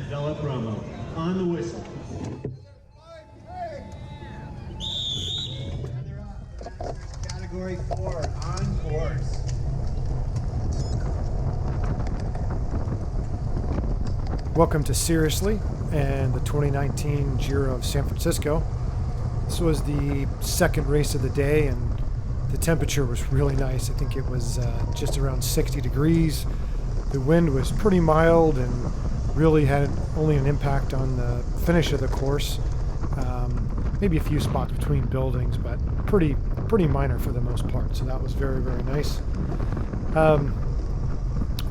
Della Promo on the whistle. Category 4 on course. Welcome to Seriously and the 2019 Giro of San Francisco. This was the second race of the day, and the temperature was really nice. I think it was just around 60 degrees. The wind was pretty mild and really had only an impact on the finish of the course. Maybe a few spots between buildings, but pretty minor for the most part. So that was very, very nice.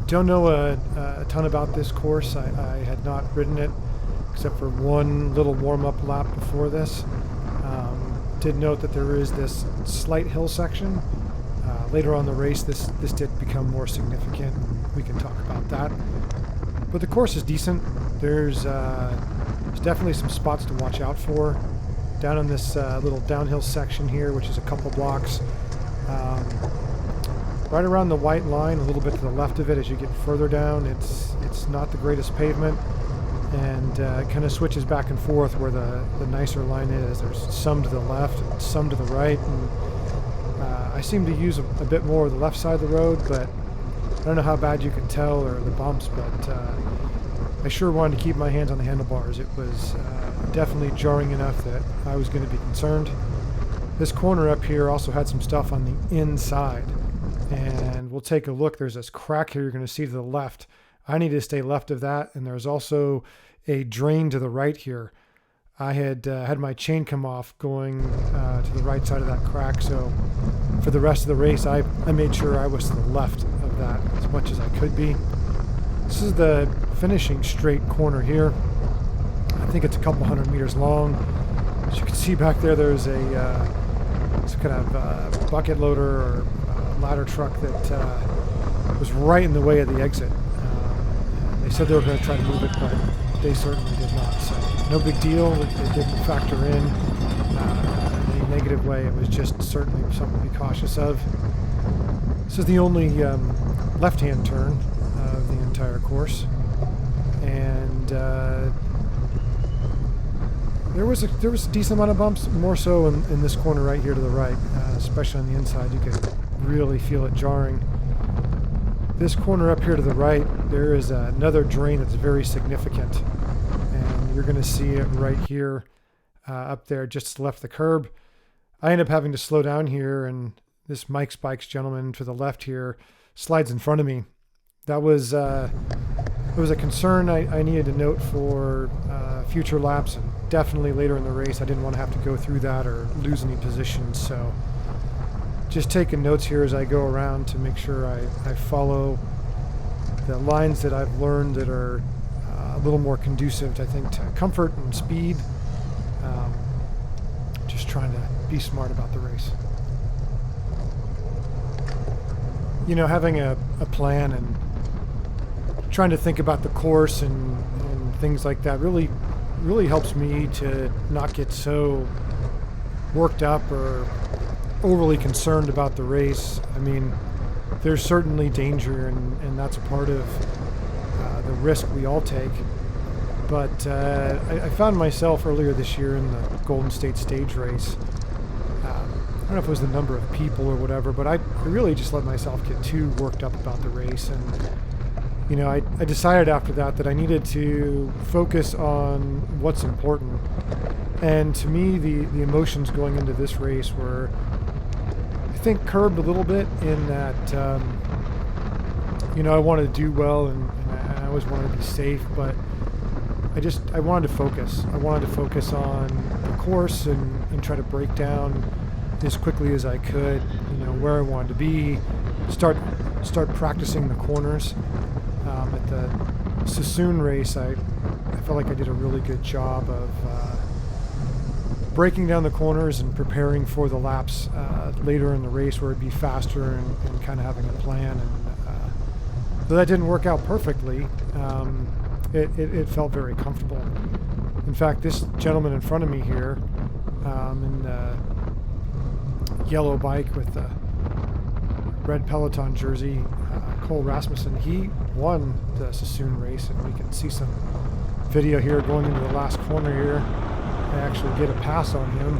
Don't know a ton about this course. I had not ridden it except for one little warm-up lap before this. Did note that there is this slight hill section. Later on in the race, this did become more significant. We can talk about that. But the course is decent. There's definitely some spots to watch out for. Down in this little downhill section here, which is a couple blocks. Right around the white line, a little bit to the left of it, as you get further down, it's not the greatest pavement, and it kind of switches back and forth where the nicer line is. There's some to the left and some to the right, and I seem to use a bit more of the left side of the road, but I don't know how bad you could tell or the bumps, but I sure wanted to keep my hands on the handlebars. It was definitely jarring enough that I was going to be concerned. This corner up here also had some stuff on the inside, and we'll take a look. There's this crack here you're going to see to the left. I need to stay left of that, and there's also a drain to the right here. I had my chain come off going to the right side of that crack, so for the rest of the race I made sure I was to the left of that as much as I could be. This is the finishing straight corner here. I think it's a couple hundred meters long. As you can see back there, there's it's kind of bucket loader or ladder truck that was right in the way of the exit. They said they were going to try to move it, but they certainly did not. So no big deal. It didn't factor in any negative way. It was just certainly something to be cautious of. This is the only left-hand turn of the entire course, and there was a decent amount of bumps, more so in this corner right here to the right, especially on the inside. You could really feel it jarring. This corner up here to the right, there is another drain that's very significant, and you're going to see it right here up there just left the curb. I end up having to slow down here, and this Mike's Bikes gentleman to the left here slides in front of me. That was it was a concern I needed to note for future laps, and definitely later in the race I didn't want to have to go through that or lose any positions. So just taking notes here as I go around to make sure I follow the lines that I've learned that are a little more conducive to, I think, to comfort and speed. Just trying to be smart about the race. You know, having a plan and trying to think about the course and things like that really helps me to not get so worked up or overly concerned about the race. I mean, there's certainly danger, and that's a part of the risk we all take. But I found myself earlier this year in the Golden State Stage race. I don't know if it was the number of people or whatever, but I really just let myself get too worked up about the race. And, you know, I decided after that I needed to focus on what's important. And to me, the emotions going into this race were, I think, curbed a little bit in that, you know, I wanted to do well and I always wanted to be safe, but I wanted to focus. I wanted to focus on the course and try to break down as quickly as I could, you know, where I wanted to be, start practicing the corners. At the Sassoon race, I felt like I did a really good job of breaking down the corners and preparing for the laps later in the race where it'd be faster and kind of having a plan. And though that didn't work out perfectly, it felt very comfortable. In fact, this gentleman in front of me here, in the yellow bike with the red Peloton jersey, Cole Rasmussen, he won the Sassoon race, and we can see some video here going into the last corner here. I actually get a pass on him,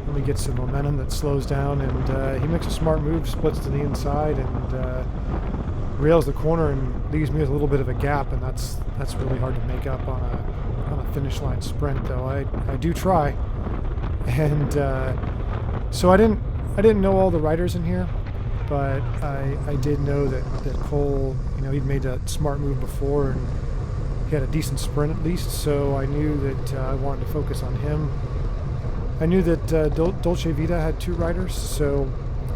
and we get some momentum that slows down, and he makes a smart move, splits to the inside, and rails the corner and leaves me with a little bit of a gap, and that's really hard to make up on a finish line sprint, though I do try. And so I didn't know all the riders in here, but I did know that Cole, he'd made a smart move before, and he had a decent sprint at least, so I knew that I wanted to focus on him. I knew that Dolce Vita had 2 riders, so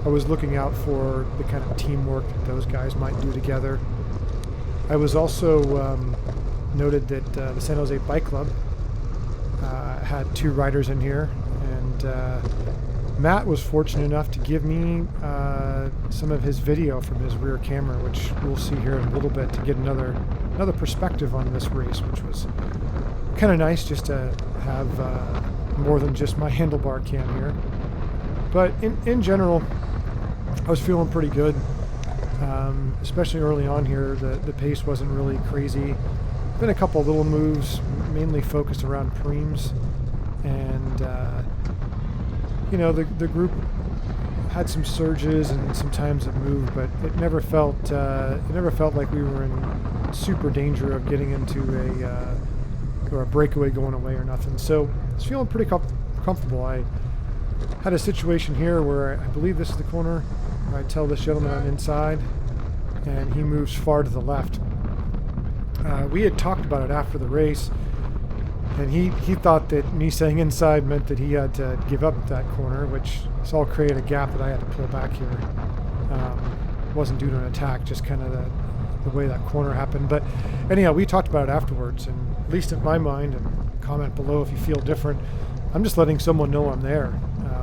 I was looking out for the kind of teamwork that those guys might do together. I was also noted that the San Jose Bike Club had 2 riders in here, and Matt was fortunate enough to give me some of his video from his rear camera, which we'll see here in a little bit, to get another perspective on this race, which was kind of nice just to have more than just my handlebar cam here. But in general, I was feeling pretty good, especially early on here. The pace wasn't really crazy. Been a couple little moves, mainly focused around preems, and the group had some surges and sometimes it moved, but it never felt like we were in super danger of getting into a breakaway going away or nothing. So I was feeling pretty comfortable. I had a situation here where I believe this is the corner where I tell this gentleman I'm inside, and he moves far to the left. We had talked about it after the race, and he thought that me saying inside meant that he had to give up that corner, which all created a gap that I had to pull back here. Wasn't due to an attack, just kind of the way that corner happened. But anyhow, we talked about it afterwards, and at least in my mind, and comment below if you feel different, I'm just letting someone know I'm there,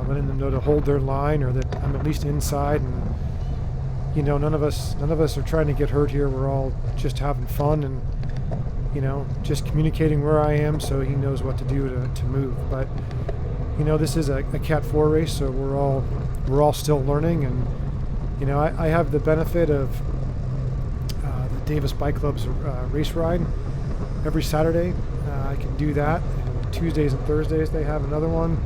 letting them know to hold their line, or that I'm at least inside. And none of us are trying to get hurt here. We're all just having fun, and just communicating where I am so he knows what to do to move. But this is a Cat 4 race, so we're all still learning. And I have the benefit of the Davis Bike Club's race ride every Saturday. I can do that, and Tuesdays and Thursdays they have another one.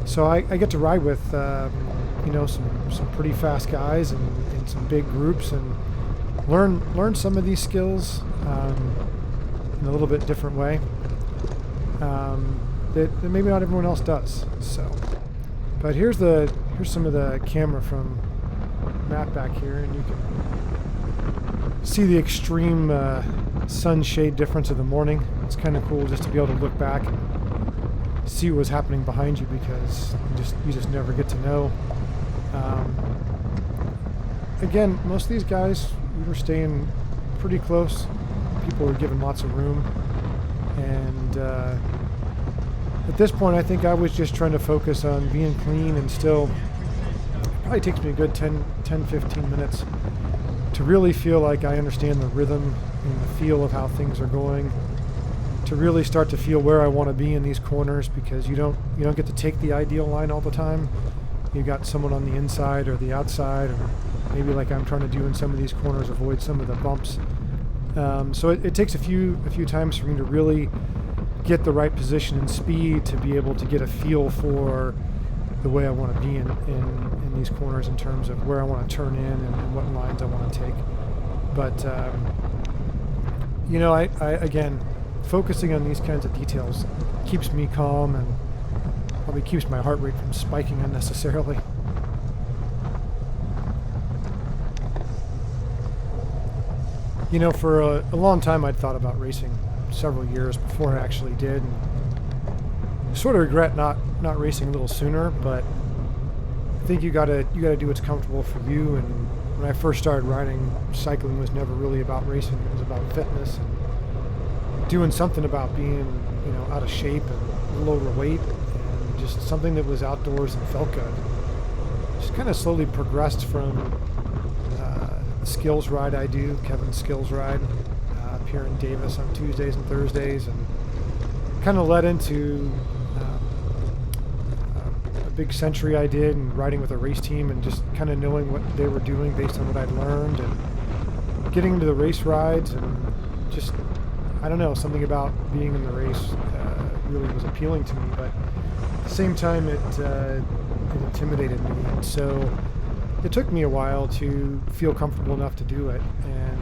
So I get to ride with some pretty fast guys and in some big groups, and learn some of these skills in a little bit different way that maybe not everyone else does. So, but here's some of the camera from Matt back here, and you can see the extreme sun-shade difference of the morning. It's kind of cool just to be able to look back and see what's happening behind you, because you just never get to know. Again, most of these guys, we were staying pretty close. People were given lots of room, and at this point I think I was just trying to focus on being clean, and still it probably takes me a good 10-15 minutes to really feel like I understand the rhythm and the feel of how things are going, to really start to feel where I want to be in these corners, because you don't get to take the ideal line all the time. You got someone on the inside or the outside, or maybe like I'm trying to do in some of these corners, avoid some of the bumps. So it takes a few times for me to really get the right position and speed to be able to get a feel for the way I want to be in these corners, in terms of where I want to turn in and what lines I want to take. But I again, focusing on these kinds of details keeps me calm and probably keeps my heart rate from spiking unnecessarily. For a long time I'd thought about racing, several years before I actually did, and sort of regret not racing a little sooner. But I think you gotta do what's comfortable for you. And when I first started riding, cycling was never really about racing. It was about fitness and doing something about being out of shape and a little overweight, and just something that was outdoors and felt good. Just kind of slowly progressed from skills ride I do, Kevin's skills ride up here in Davis on Tuesdays and Thursdays, and kind of led into a big century I did, and riding with a race team, and just kind of knowing what they were doing based on what I'd learned, and getting into the race rides and just, I don't know, something about being in the race really was appealing to me, but at the same time it intimidated me. And so it took me a while to feel comfortable enough to do it. And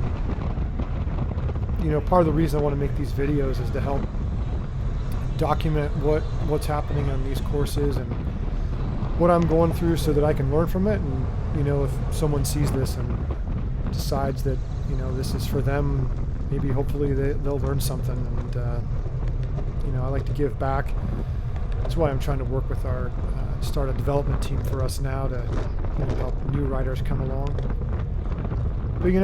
part of the reason I want to make these videos is to help document what's happening on these courses and what I'm going through, so that I can learn from it. And if someone sees this and decides that this is for them, maybe hopefully they'll learn something. And I like to give back. That's why I'm trying to work with our start a development team for us now to help new riders come along. But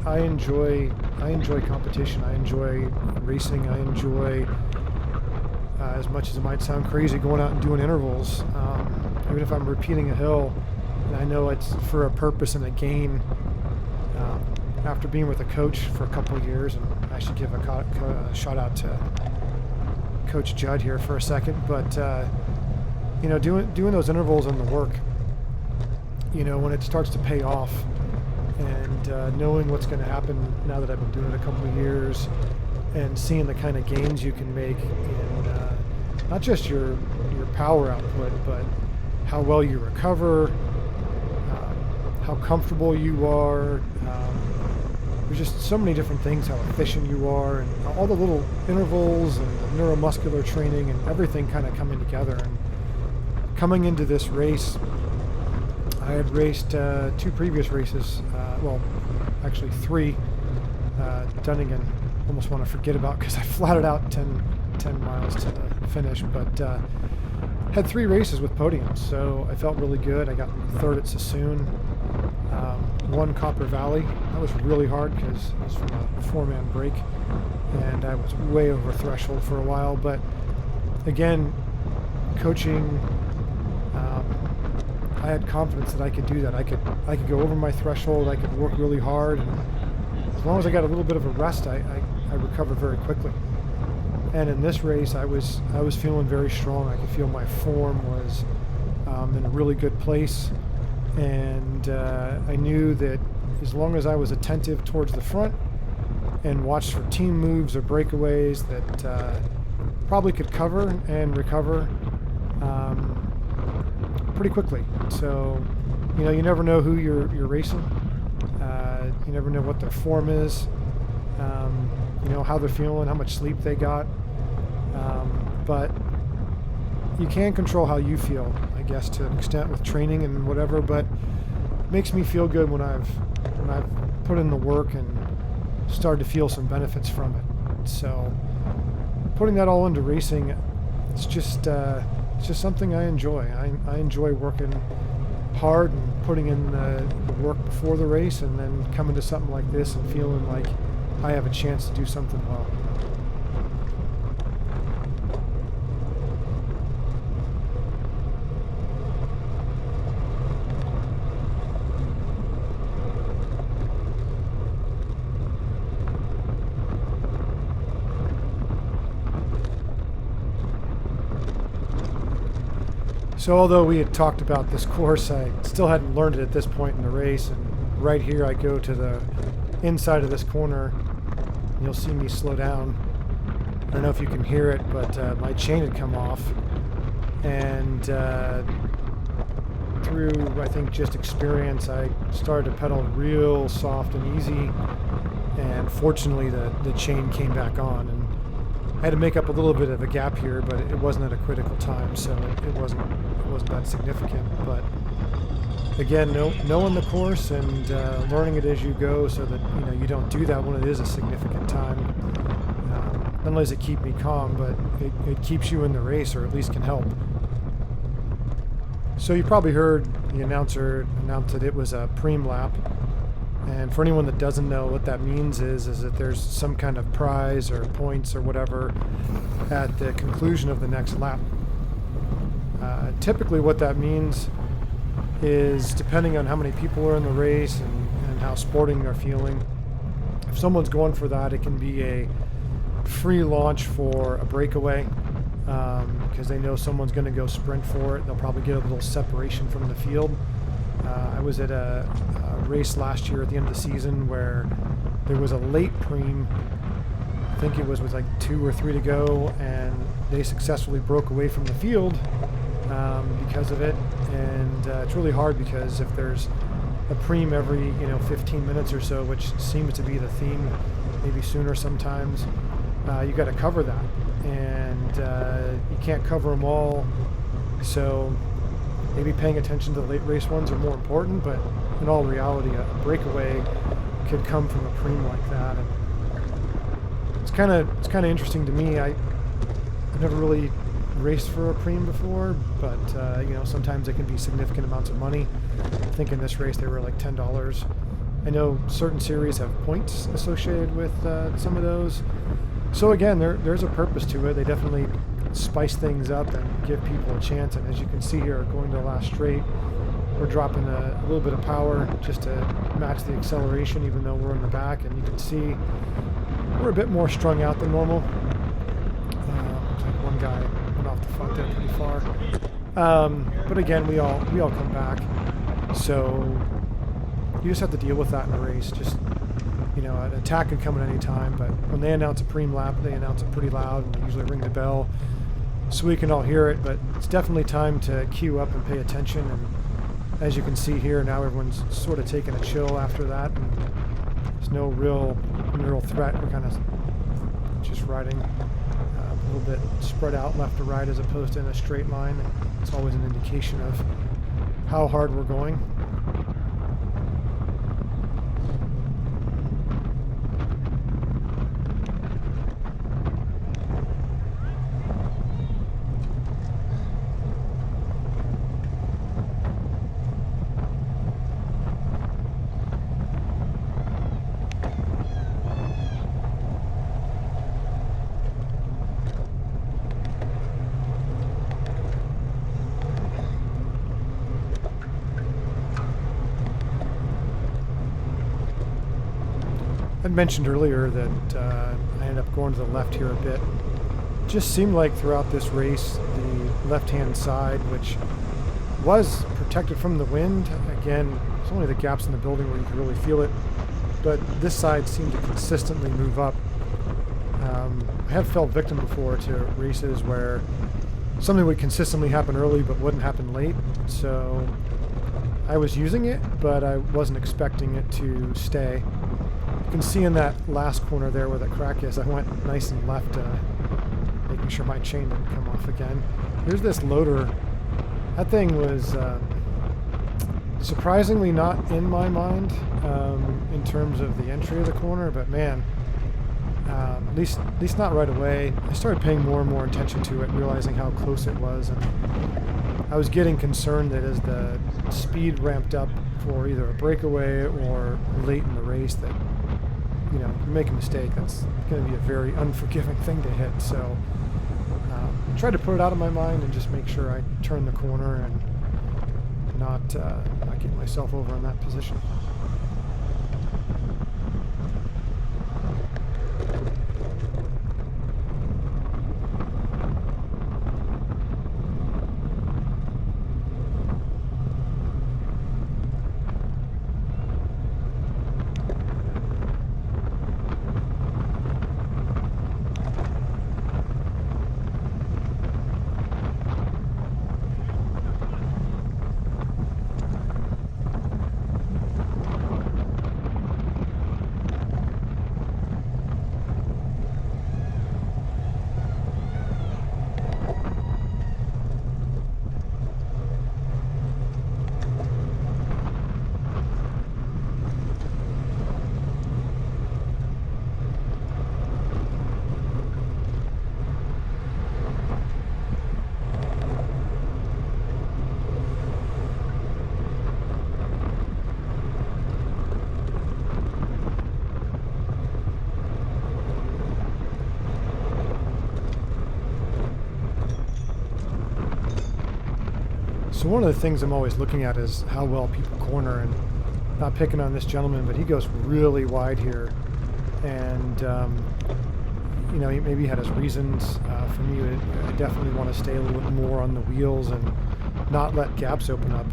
I enjoy competition. I enjoy racing. I enjoy, as much as it might sound crazy, going out and doing intervals. Even if I'm repeating a hill and I know it's for a purpose and a gain. After being with a coach for a couple of years, and I should give a shout out to Coach Judd here for a second, but doing those intervals and the work, when it starts to pay off, and knowing what's going to happen now that I've been doing it a couple of years, and seeing the kind of gains you can make in not just your power output, but how well you recover, how comfortable you are. There's just so many different things, how efficient you are, and all the little intervals and the neuromuscular training and everything kind of coming together. And coming into this race, I had raced 2 previous races, actually 3. Dunnigan, almost want to forget about because I flatted out 10 miles to the finish, but had 3 races with podiums, so I felt really good. I got 3rd at Sassoon, 1 Copper Valley. That was really hard because it was from a 4-man break, and I was way over threshold for a while. But again, coaching, I had confidence that I could do that. I could go over my threshold. I could work really hard, and as long as I got a little bit of a rest, I recovered very quickly. And in this race, I was feeling very strong. I could feel my form was in a really good place, and I knew that as long as I was attentive towards the front and watched for team moves or breakaways, that probably could cover and recover pretty quickly. So, you never know who you're racing. You never know what their form is. How they're feeling, how much sleep they got. But you can control how you feel, I guess, to an extent with training and whatever. But it makes me feel good when I've put in the work and started to feel some benefits from it. So putting that all into racing, it's just something I enjoy. I enjoy working hard and putting in the work before the race, and then coming to something like this and feeling like I have a chance to do something well. So although we had talked about this course, I still hadn't learned it at this point in the race. And right here I go to the inside of this corner. You'll see me slow down. I don't know if you can hear it, but my chain had come off. And through, I think, just experience, I started to pedal real soft and easy. And fortunately, the chain came back on. And I had to make up a little bit of a gap here, but it wasn't at a critical time, so it wasn't that significant. But again, knowing the course and learning it as you go, so that you don't do that when it is a significant time. Not only does it keep me calm, but it keeps you in the race, or at least can help. So you probably heard the announcer announce that it was a preem lap. And for anyone that doesn't know, what that means is that there's some kind of prize or points or whatever at the conclusion of the next lap. Typically what that means is, depending on how many people are in the race and how sporting they're feeling, if someone's going for that, it can be a free launch for a breakaway, because they know someone's going to go sprint for it. They'll probably get a little separation from the field. I was at a race last year at the end of the season where there was a late preem. I think it was with like 2 or 3 to go, and they successfully broke away from the field because of it. And it's really hard because if there's a preem every 15 minutes or so, which seems to be the theme, maybe sooner sometimes, you got to cover that, and you can't cover them all. So maybe paying attention to the late race ones are more important, but in all reality, a breakaway could come from a preem like that, and it's kind of interesting to me. I've never really raced for a preem before, but sometimes it can be significant amounts of money. I think in this race they were like $10. I know certain series have points associated with some of those. So again, there's a purpose to it. They definitely spice things up and give people a chance. And as you can see here, going to the last straight, we're dropping a little bit of power just to match the acceleration, even though we're in the back. And you can see we're a bit more strung out than normal. Looks like one guy went off the front there pretty far. But again, we all come back. So you just have to deal with that in a race. Just, an attack could come at any time, but when they announce a preem lap, they announce it pretty loud, and they usually ring the bell so we can all hear it. But it's definitely time to queue up and pay attention. And as you can see here, now everyone's sort of taking a chill after that, and there's no real threat. We're kind of just riding a little bit spread out left to right as opposed to in a straight line. It's always an indication of how hard we're going. I mentioned earlier that I ended up going to the left here a bit. It just seemed like throughout this race, the left-hand side, which was protected from the wind, again, it's only the gaps in the building where you can really feel it, but this side seemed to consistently move up. I have fell victim before to races where something would consistently happen early but wouldn't happen late, so I was using it, but I wasn't expecting it to stay. You can see in that last corner there where the crack is, I went nice and left, making sure my chain didn't come off again. Here's this loader. That thing was surprisingly not in my mind in terms of the entry of the corner, but man, at least not right away. I started paying more and more attention to it, realizing how close it was, and I was getting concerned that as the speed ramped up for either a breakaway or late in the race, that you make a mistake, that's going to be a very unforgiving thing to hit. So I tried to put it out of my mind and just make sure I turn the corner and not get myself over in that position. So one of the things I'm always looking at is how well people corner, and not picking on this gentleman, but he goes really wide here, and maybe he had his reasons. For me, I definitely want to stay a little bit more on the wheels and not let gaps open up.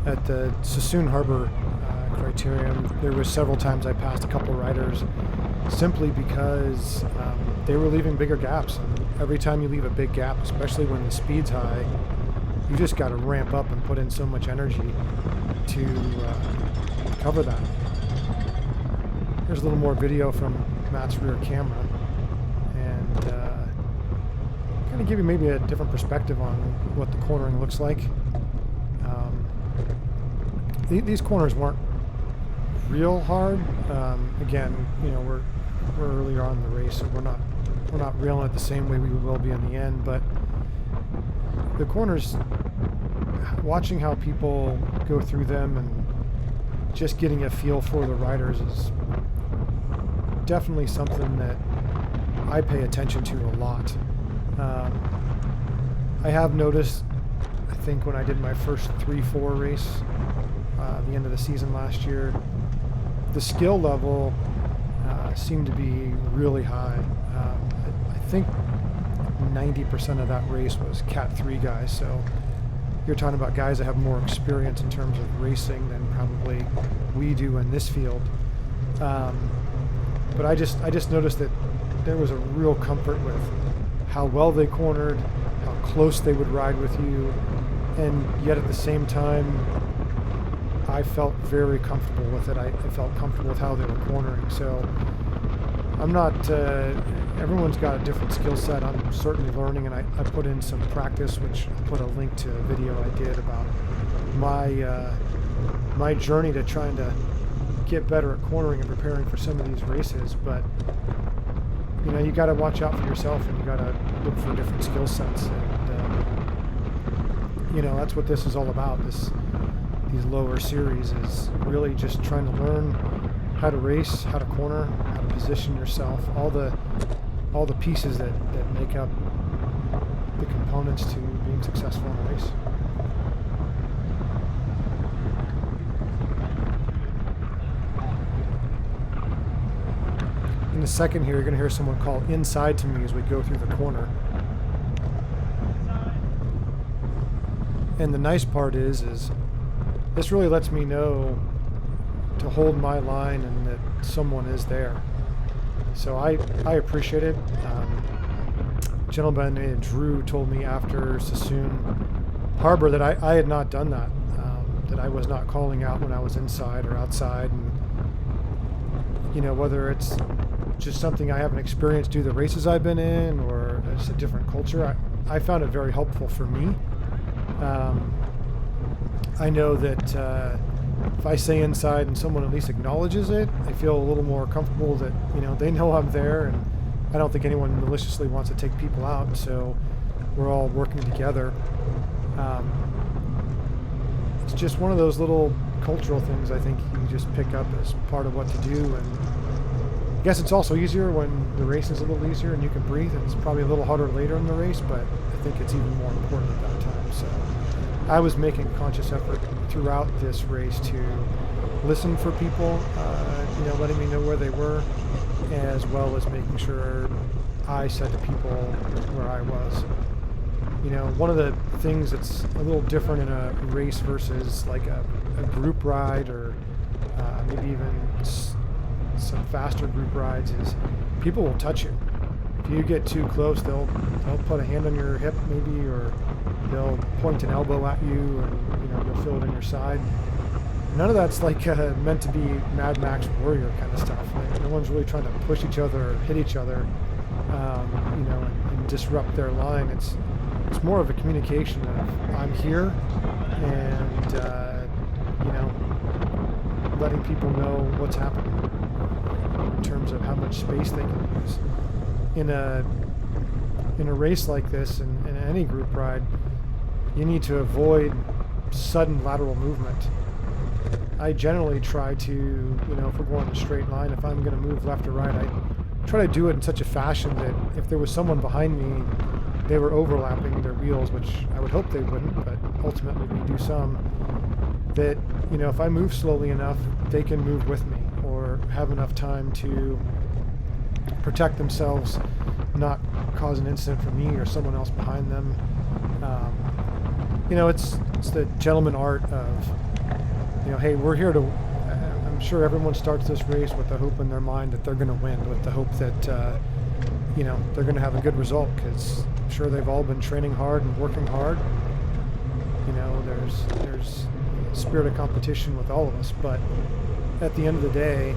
At the Sassoon Harbor criterium, there were several times I passed a couple riders simply because they were leaving bigger gaps. And every time you leave a big gap, especially when the speed's high, you just got to ramp up and put in so much energy to cover that. Here's a little more video from Matt's rear camera, and kind of give you maybe a different perspective on what the cornering looks like. These corners weren't real hard. Again, you know, we're earlier on in the race, so we're not reeling it the same way we will be in the end. But the corners, watching how people go through them and just getting a feel for the riders is definitely something that I pay attention to a lot. I have noticed, I think when I did my first 3-4 race, the end of the season last year, the skill level seemed to be really high. I think 90% of that race was Cat 3 guys, so you're talking about guys that have more experience in terms of racing than probably we do in this field. But I just noticed that there was a real comfort with how well they cornered, how close they would ride with you, and yet at the same time, I felt very comfortable with it. I felt comfortable with how they were cornering. So I'm not, everyone's got a different skill set. I'm certainly learning, and I put in some practice, which I'll put a link to a video I did about my journey to trying to get better at cornering and preparing for some of these races. But you know, you got to watch out for yourself, and you got to look for different skill sets. And you know, that's what this is all about. These lower series is really just trying to learn how to race, how to corner, how to position yourself, all the pieces that make up the components to being successful in a race. In a second here, you're going to hear someone call inside to me as we go through the corner. And the nice part is this really lets me know to hold my line and that someone is there. So I appreciate it. Gentleman named Drew told me after Sassoon Harbor that I had not done that, that I was not calling out when I was inside or outside. And you know, whether it's just something I haven't experienced due to the races I've been in, or it's a different culture, I found it very helpful for me. I know that if I say inside and someone at least acknowledges it, I feel a little more comfortable that, you know, they know I'm there, and I don't think anyone maliciously wants to take people out, so we're all working together. It's just one of those little cultural things I think you just pick up as part of what to do, and I guess it's also easier when the race is a little easier and you can breathe, and it's probably a little harder later in the race, but I think it's even more important at that time. So I was making a conscious effort throughout this race to listen for people, you know, letting me know where they were, as well as making sure I said to people where I was. You know, one of the things that's a little different in a race versus like a group ride, or maybe even some faster group rides, is people will touch you. If you get too close, they'll put a hand on your hip maybe, or they'll point an elbow at you, and you know, you'll feel it in your side. None of that's like meant to be Mad Max Warrior kind of stuff. Like, no one's really trying to push each other or hit each other, you know, and disrupt their line. It's more of a communication of I'm here, and you know, letting people know what's happening in terms of how much space they can use. In a race like this, in any group ride, you need to avoid sudden lateral movement. I generally try to, you know, if we're going in a straight line, if I'm going to move left or right, I try to do it in such a fashion that if there was someone behind me, they were overlapping their wheels, which I would hope they wouldn't, but ultimately we do some, that, you know, if I move slowly enough, they can move with me or have enough time to protect themselves, not cause an incident for me or someone else behind them. You know, it's the gentleman art of hey, we're here to. I'm sure everyone starts this race with the hope in their mind that they're going to win, with the hope that they're going to have a good result, because I'm sure they've all been training hard and working hard. There's a spirit of competition with all of us, but at the end of the day,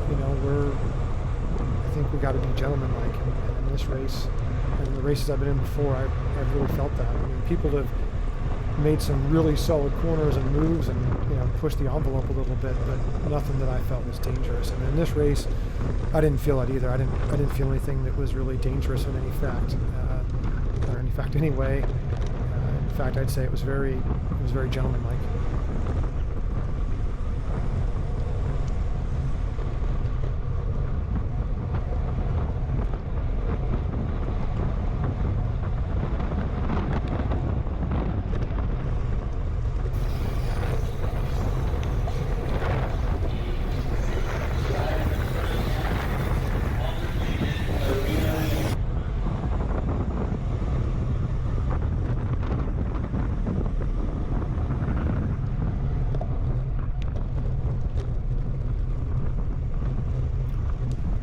I think we got to be gentlemanlike in this race, and in the races I've been in before, I've really felt that. I mean, people have made some really solid corners and moves, and pushed the envelope a little bit, but nothing that I felt was dangerous. And in this race, I didn't feel it either. I didn't feel anything that was really dangerous in any fact, or any fact anyway. In fact, I'd say it was very gentlemanlike.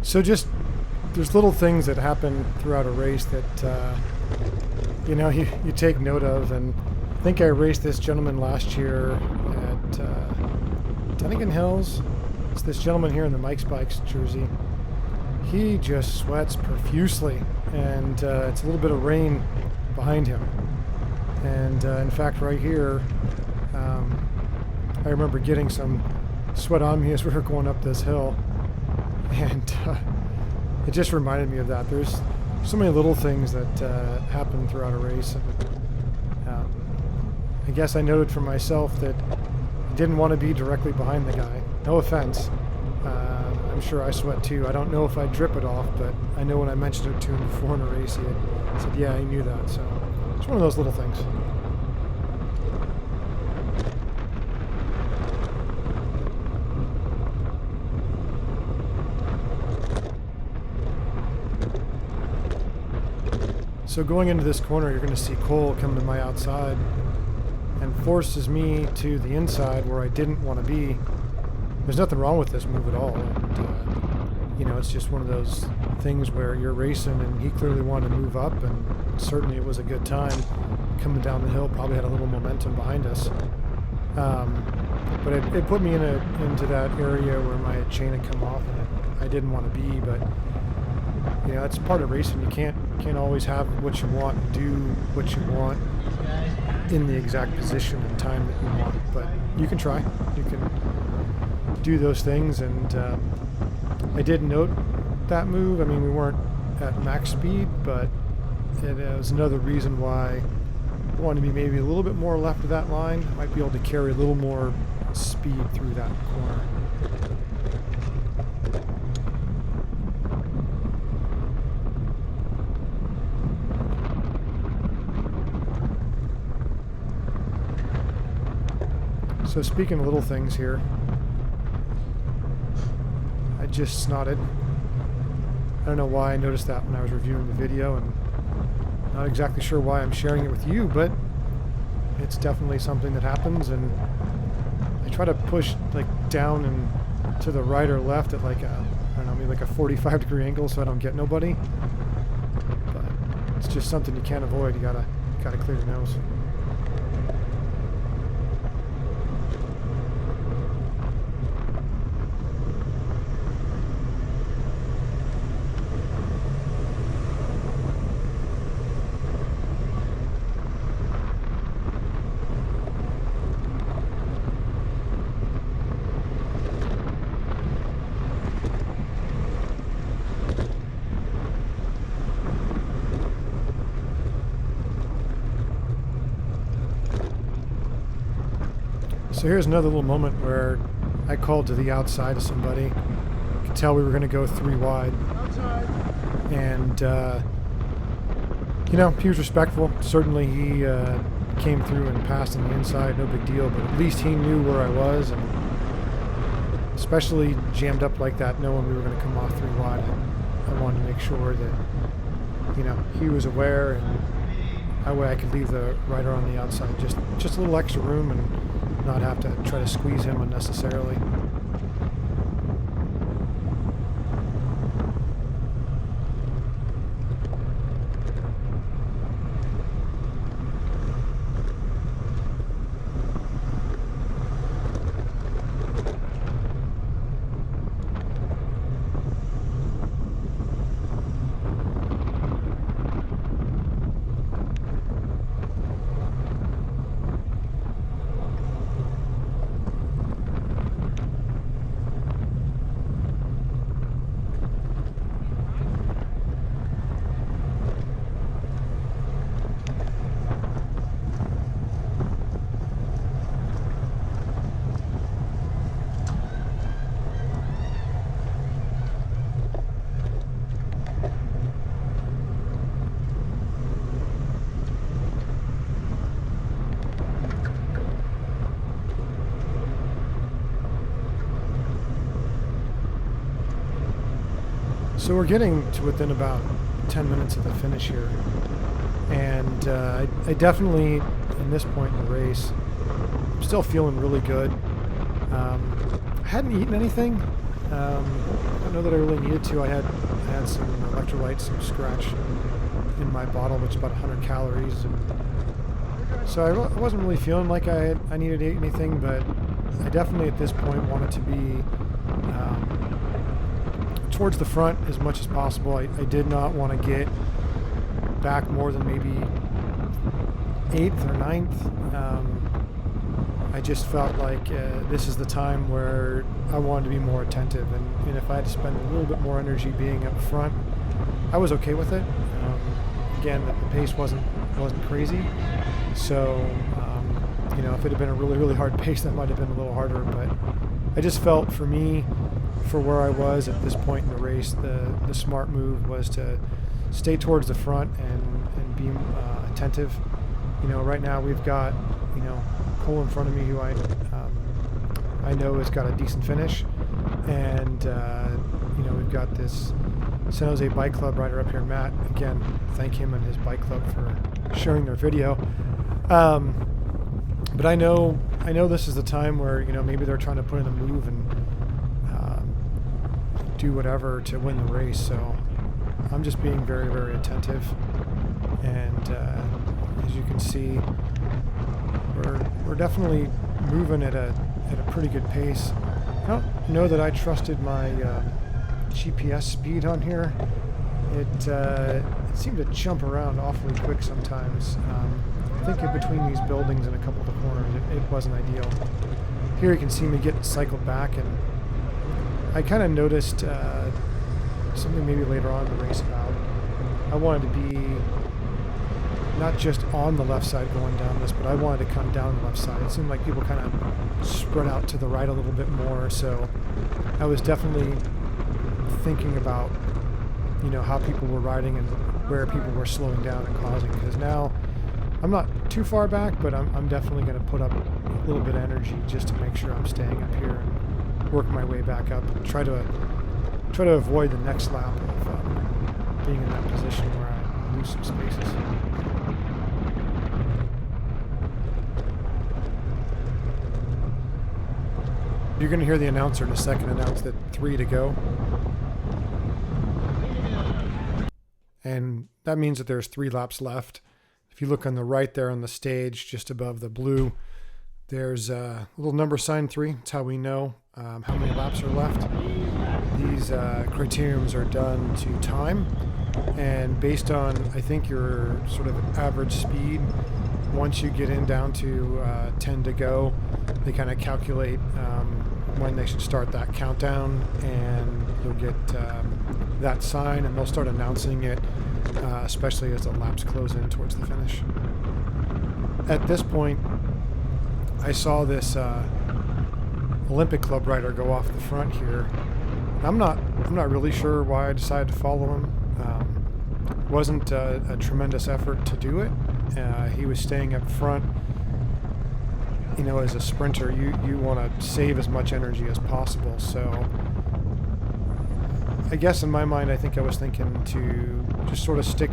So just, there's little things that happen throughout a race that, you take note of. And I think I raced this gentleman last year at Dunnigan Hills. It's this gentleman here in the Mike's Bikes jersey. He just sweats profusely, and it's a little bit of rain behind him. And in fact, right here, I remember getting some sweat on me as we were going up this hill. And it just reminded me of that. There's so many little things that happen throughout a race. And, I guess I noted for myself that I didn't want to be directly behind the guy. No offense. I'm sure I sweat too. I don't know if I drip it off, but I know when I mentioned it to him before in a race, he had said, yeah, he knew that. So it's one of those little things. So going into this corner, you're going to see Cole come to my outside and forces me to the inside where I didn't want to be. There's nothing wrong with this move at all. And, it's just one of those things where you're racing, and he clearly wanted to move up, and certainly it was a good time coming down the hill. Probably had a little momentum behind us. But it put me into that area where my chain had come off, and I didn't want to be, but it's part of racing. You can't always have what you want, do what you want in the exact position and time that you want, but you can try. You can do those things, and I did note that move. I mean, we weren't at max speed, but it was another reason why I wanted to be maybe a little bit more left of that line. I might be able to carry a little more speed through that corner. So speaking of little things here, I just snotted. I don't know why I noticed that when I was reviewing the video, and not exactly sure why I'm sharing it with you, but it's definitely something that happens, and I try to push down and to the right or left at maybe a 45-degree angle so I don't get nobody. But it's just something you can't avoid. You gotta clear your nose. So here's another little moment where I called to the outside of somebody. Could tell we were going to go 3 wide. Outside. And, he was respectful. Certainly he came through and passed on the inside, no big deal, but at least he knew where I was, and especially jammed up like that, knowing we were going to come off 3 wide. I wanted to make sure that, he was aware, and that way I could leave the rider on the outside. Just a little extra room, and not have to try to squeeze him unnecessarily. So we're getting to within about 10 minutes of the finish here, and I definitely, in this point in the race, I'm still feeling really good. I hadn't eaten anything. I don't know that I really needed to. I had some electrolytes, some scratch in my bottle, which is about 100 calories, and so I wasn't really feeling like I needed to eat anything, but I definitely at this point wanted to be towards the front as much as possible. I did not want to get back more than maybe 8th or 9th. I just felt like this is the time where I wanted to be more attentive, and if I had to spend a little bit more energy being up front, I was okay with it. Again, the pace wasn't crazy, so if it had been a really hard pace, that might have been a little harder, but I just felt, for me, for where I was at this point in the race, the smart move was to stay towards the front and be attentive. Right now we've got Cole in front of me, who I know has got a decent finish, and we've got this San Jose Bike Club rider up here, Matt. Again, thank him and his bike club for sharing their video. But I know this is the time where maybe they're trying to put in a move and do whatever to win the race. So I'm just being very attentive, and as you can see, we're definitely moving at a pretty good pace. I don't know that I trusted my GPS speed on here. It seemed to jump around awfully quick sometimes. I think in between these buildings and a couple of the corners, it wasn't ideal. Here you can see me get cycled back, and I kind of noticed something maybe later on in the race about I wanted to be not just on the left side going down this, but I wanted to come down the left side. It seemed like people kind of spread out to the right a little bit more, so I was definitely thinking about how people were riding and where people were slowing down and causing, because now I'm not too far back, but I'm definitely going to put up a little bit of energy just to make sure I'm staying up here and work my way back up and try to avoid the next lap of being in that position where I lose some spaces. You're going to hear the announcer in a second announce that 3 to go. And that means that there's 3 laps left. If you look on the right there on the stage, just above the blue, there's a little number sign 3. That's how we know how many laps are left. These criteriums are done to time, and based on, I think, your sort of average speed, once you get in down to 10 to go, they kind of calculate when they should start that countdown, and you'll get that sign, and they'll start announcing it, especially as the laps close in towards the finish. At this point, I saw this Olympic Club rider go off the front here. I'm not really sure why I decided to follow him. It wasn't a tremendous effort to do it. He was staying up front. As a sprinter, you want to save as much energy as possible. So I guess in my mind, I think I was thinking to just sort of stick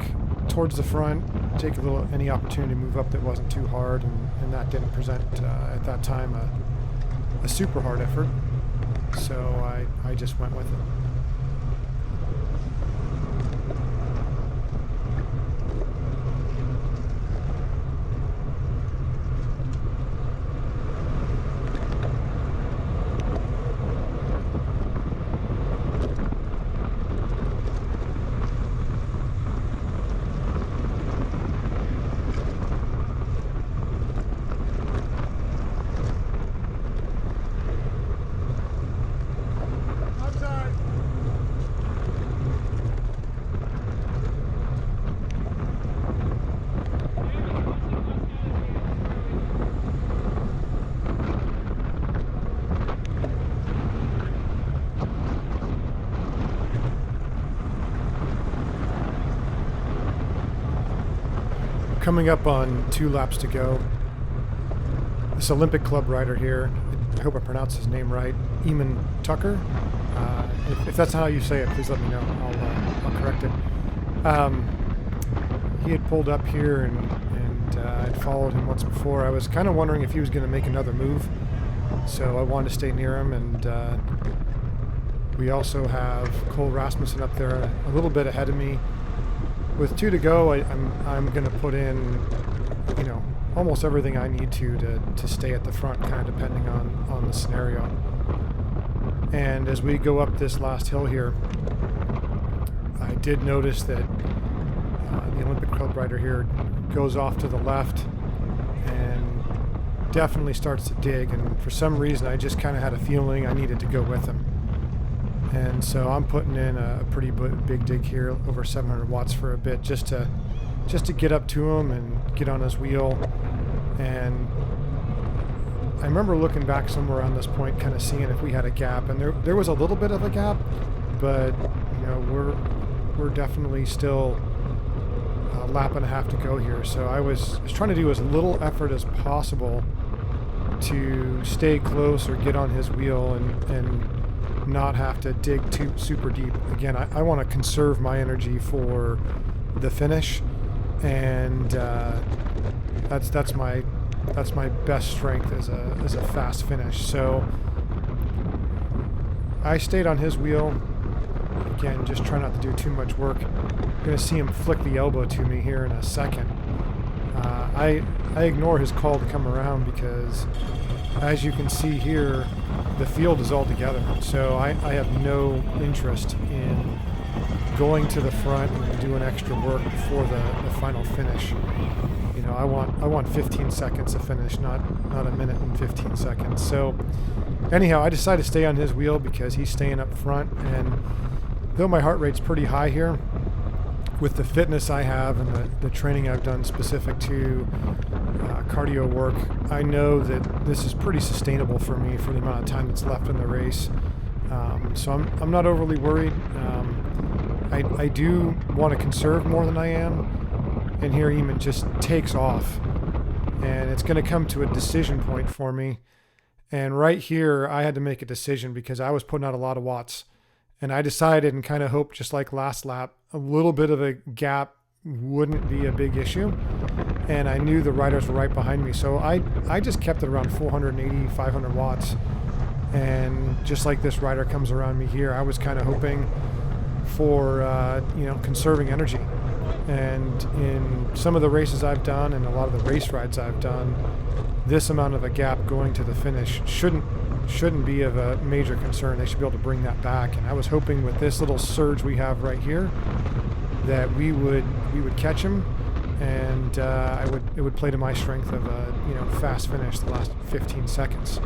towards the front, take any opportunity to move up that wasn't too hard, and that didn't present at that time a super hard effort. So I just went with it. Coming up on 2 laps to go. This Olympic Club rider here, I hope I pronounced his name right, Eamon Tucker. If that's not how you say it, please let me know. I'll correct it. He had pulled up here, and I'd followed him once before. I was kind of wondering if he was going to make another move, so I wanted to stay near him. And we also have Cole Rasmussen up there a little bit ahead of me. With 2 to go, I'm going to put in, almost everything I need to stay at the front, kind of depending on the scenario. And as we go up this last hill here, I did notice that the Olympic Club rider here goes off to the left and definitely starts to dig. And for some reason, I just kind of had a feeling I needed to go with him. And so I'm putting in a pretty big dig here, over 700 watts for a bit, just to get up to him and get on his wheel. And I remember looking back somewhere on this point, kind of seeing if we had a gap, and there was a little bit of a gap, but we're definitely still a lap and a half to go here. So I was trying to do as little effort as possible to stay close or get on his wheel and not have to dig too super deep. Again, I want to conserve my energy for the finish, and that's my best strength as a fast finish. So I stayed on his wheel. Again, just try not to do too much work. You're going to see him flick the elbow to me here in a second. I ignore his call to come around because, as you can see here, the field is all together. So I have no interest in going to the front and doing extra work before the final finish. I want 15 seconds to finish, not a minute and 15 seconds. So anyhow, I decided to stay on his wheel because he's staying up front, and though my heart rate's pretty high here, with the fitness I have and the training I've done specific to cardio work, I know that this is pretty sustainable for me for the amount of time that's left in the race. So I'm not overly worried. I do want to conserve more than I am. And here Eamon just takes off. And it's going to come to a decision point for me. And right here, I had to make a decision because I was putting out a lot of watts. And I decided and kind of hoped, just like last lap, a little bit of a gap wouldn't be a big issue. And I knew the riders were right behind me. So I just kept it around 480, 500 watts. And just like this rider comes around me here, I was kind of hoping for, conserving energy. And in some of the races I've done and a lot of the race rides I've done, this amount of a gap going to the finish shouldn't be of a major concern. They should be able to bring that back. And I was hoping with this little surge we have right here that we would catch him, and it would play to my strength of a fast finish the last 15 seconds.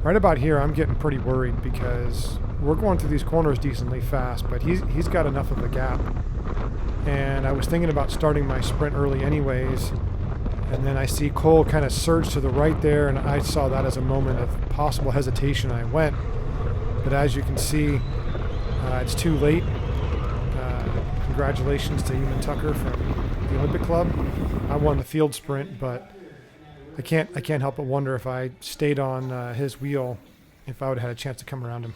Right about here, I'm getting pretty worried because we're going through these corners decently fast, but he's got enough of a gap. And I was thinking about starting my sprint early anyways, and then I see Cole kind of surge to the right there, and I saw that as a moment of possible hesitation. I went, but as you can see, it's too late. Congratulations to Eamon Tucker from the Olympic Club. I won the field sprint, but I can't help but wonder if I stayed on his wheel, if I would have had a chance to come around him.